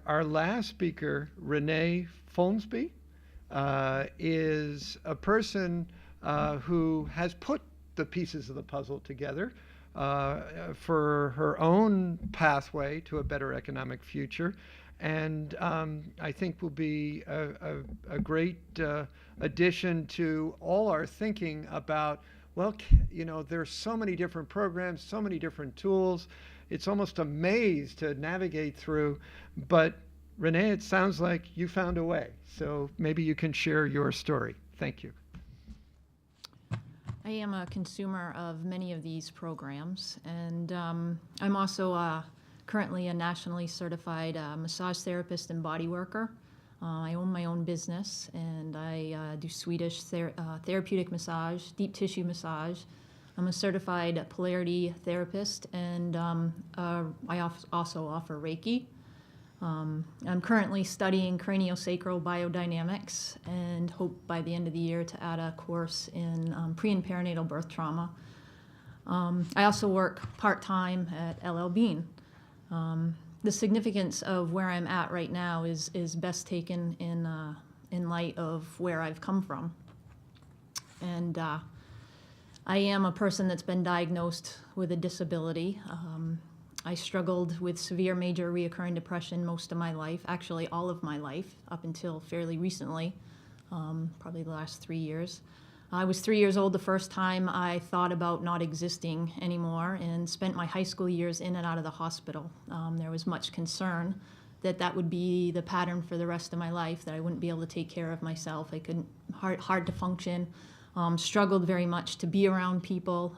our last speaker, Renee is a person who has put the pieces of the puzzle together for her own pathway to a better economic future. And I think will be a great addition to all our thinking about, well, there's so many different programs, so many different tools. It's almost a maze to navigate through. But Renee, it sounds like you found a way. So maybe you can share your story. Thank you. I am a consumer of many of these programs, and I'm also currently a nationally certified massage therapist and body worker. I own my own business, and I do Swedish therapeutic massage, deep tissue massage. I'm a certified polarity therapist, and I also offer Reiki. I'm currently studying craniosacral biodynamics and hope by the end of the year to add a course in pre and perinatal birth trauma. I also work part-time at LL Bean. The significance of where I'm at right now is best taken in light of where I've come from. And I am a person that's been diagnosed with a disability. I struggled with severe major reoccurring depression most of my life, actually all of my life, up until fairly recently, probably the last 3 years. I was 3 years old the first time I thought about not existing anymore and spent my high school years in and out of the hospital. There was much concern that that would be the pattern for the rest of my life, that I wouldn't be able to take care of myself. I couldn't, hard to function, struggled very much to be around people.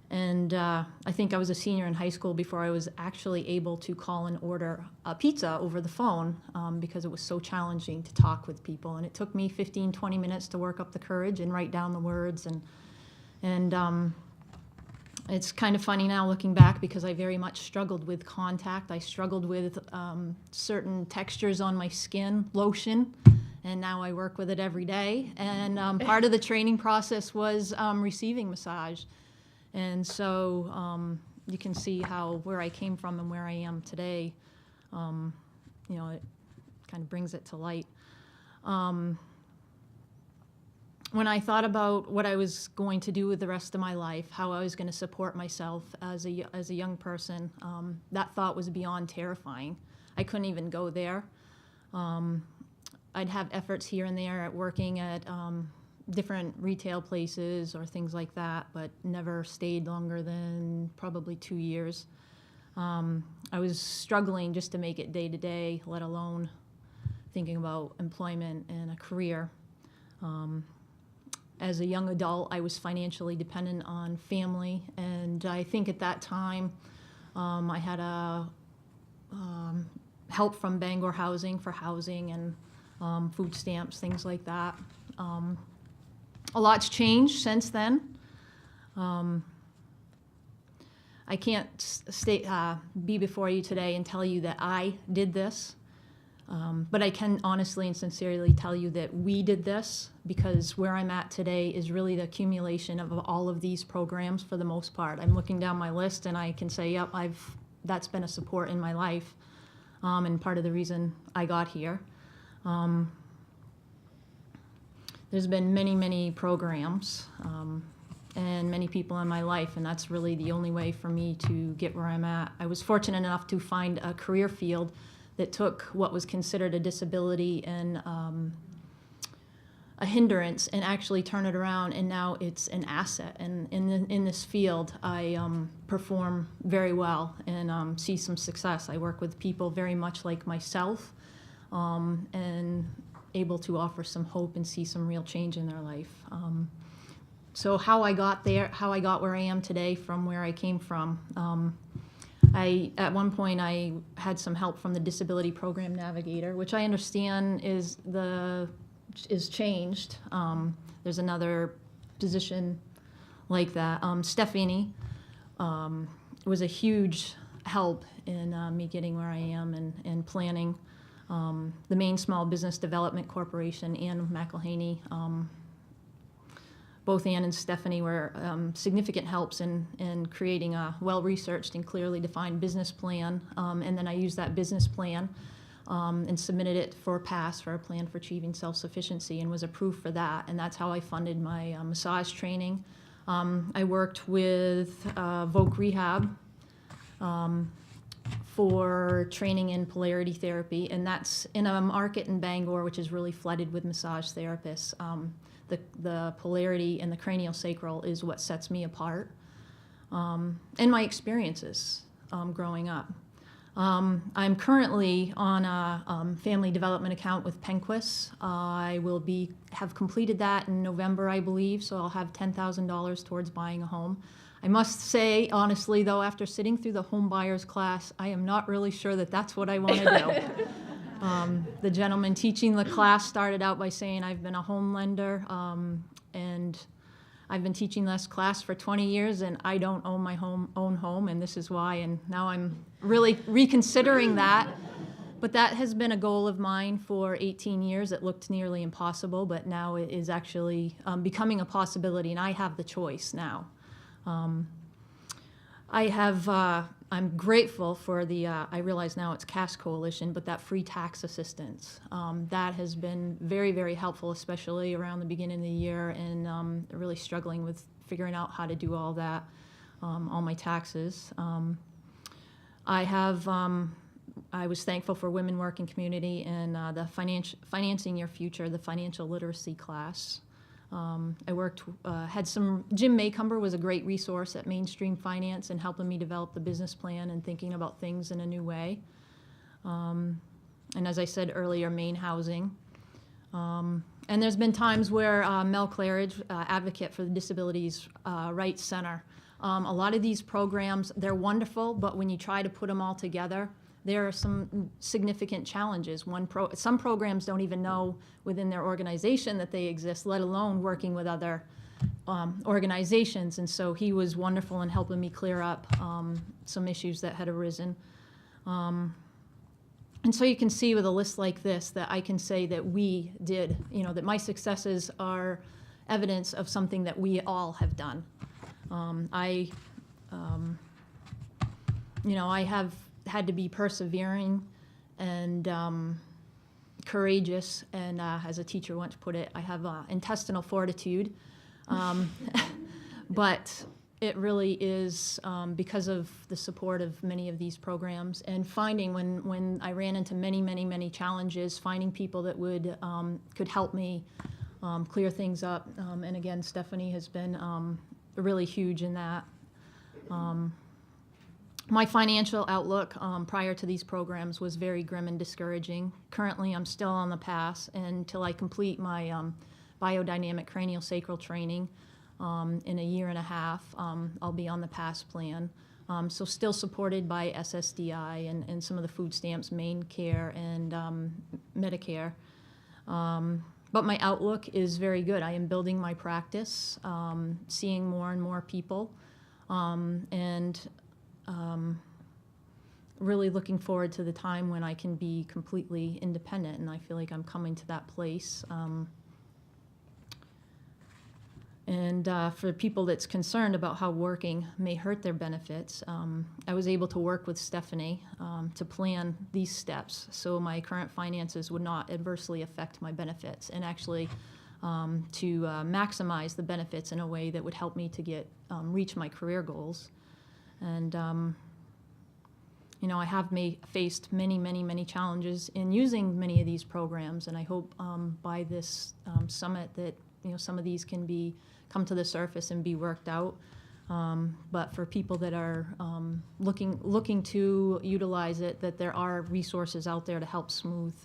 And I think I was a senior in high school before I was actually able to call and order a pizza over the phone because it was so challenging to talk with people. And it took me 15, 20 minutes to work up the courage and write down the words. And it's kind of funny now looking back because I very much struggled with contact. I struggled with certain textures on my skin, lotion. And now I work with it every day. And part of the training process was receiving massage. And so you can see how where I came from and where I am today, it kind of brings it to light. When I thought about what I was going to do with the rest of my life, how I was going to support myself as a young person, that thought was beyond terrifying. I couldn't even go there. I'd have efforts here and there at working at different retail places or things like that, but never stayed longer than probably 2 years. I was struggling just to make it day to day, let alone thinking about employment and a career. As a young adult, I was financially dependent on family, and I think at that time I had help from Bangor Housing for housing and food stamps, things like that. A lot's changed since then. I can't be before you today and tell you that I did this, but I can honestly and sincerely tell you that we did this, because where I'm at today is really the accumulation of all of these programs for the most part. I'm looking down my list and I can say, yep, that's been a support in my life, and part of the reason I got here. There's been many, many programs and many people in my life, and that's really the only way for me to get where I'm at. I was fortunate enough to find a career field that took what was considered a disability and a hindrance and actually turn it around, and now it's an asset. And in this field, I perform very well and see some success. I work with people very much like myself, and able to offer some hope and see some real change in their life. So how I got there, how I got where I am today from where I came from. At one point I had some help from the Disability Program Navigator, which I understand is changed. There's another position like that. Stephanie was a huge help in me getting where I am and planning. The Maine Small Business Development Corporation, Ann McElhaney, both Ann and Stephanie were significant helps in creating a well-researched and clearly defined business plan. And then I used that business plan and submitted it for a pass for a plan for achieving self-sufficiency and was approved for that. And that's how I funded my massage training. I worked with Voc Rehab for training in polarity therapy, and that's in a market in Bangor which is really flooded with massage therapists. The polarity and the craniosacral is what sets me apart, and my experiences growing up. I'm currently on a family development account with Penquis. I will have completed that in November, I believe, so I'll have $10,000 towards buying a home. I must say, honestly, though, after sitting through the home buyers class, I am not really sure that that's what I want to do. The gentleman teaching the class started out by saying I've been a home lender, and I've been teaching this class for 20 years, and I don't own my own home, and this is why. And now I'm really reconsidering that. But that has been a goal of mine for 18 years. It looked nearly impossible, but now it is actually becoming a possibility, and I have the choice now. I'm grateful for the, I realize now it's Cash Coalition, but that free tax assistance. That has been very, very helpful, especially around the beginning of the year, and really struggling with figuring out how to do all that, all my taxes. I was thankful for Women Working Community and the Financing Your Future, the financial literacy class. I had Jim Maycumber was a great resource at Mainstream Finance in helping me develop the business plan and thinking about things in a new way. And as I said earlier, Maine Housing. And there's been times where Mel Claridge, advocate for the Disabilities Rights Center. A lot of these programs, they're wonderful, but when you try to put them all together, there are some significant challenges. Some programs don't even know within their organization that they exist, let alone working with other organizations. And so he was wonderful in helping me clear up some issues that had arisen. And so you can see with a list like this that I can say that we did, that my successes are evidence of something that we all have done. I have had to be persevering and courageous, and as a teacher once put it, I have intestinal fortitude, but it really is because of the support of many of these programs, and finding when I ran into many challenges, finding people that could help me clear things up, and again, Stephanie has been really huge in that. My financial outlook prior to these programs was very grim and discouraging. Currently, I'm still on the pass, and until I complete my biodynamic craniosacral training in a year and a half, I'll be on the pass plan. So still supported by SSDI and some of the food stamps, Maine Care and Medicare. But my outlook is very good. I am building my practice, seeing more and more people, and really looking forward to the time when I can be completely independent, and I feel like I'm coming to that place. For people that's concerned about how working may hurt their benefits, I was able to work with Stephanie to plan these steps so my current finances would not adversely affect my benefits, and actually to maximize the benefits in a way that would help me to reach my career goals. And I have faced many challenges in using many of these programs, and I hope by this summit that some of these can come to the surface and be worked out. But for people that are looking to utilize it, that there are resources out there to help smooth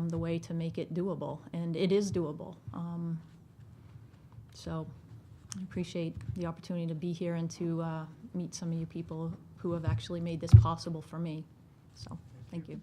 the way to make it doable, and it is doable. So I appreciate the opportunity to be here and to meet some of you people who have actually made this possible for me. So thank you.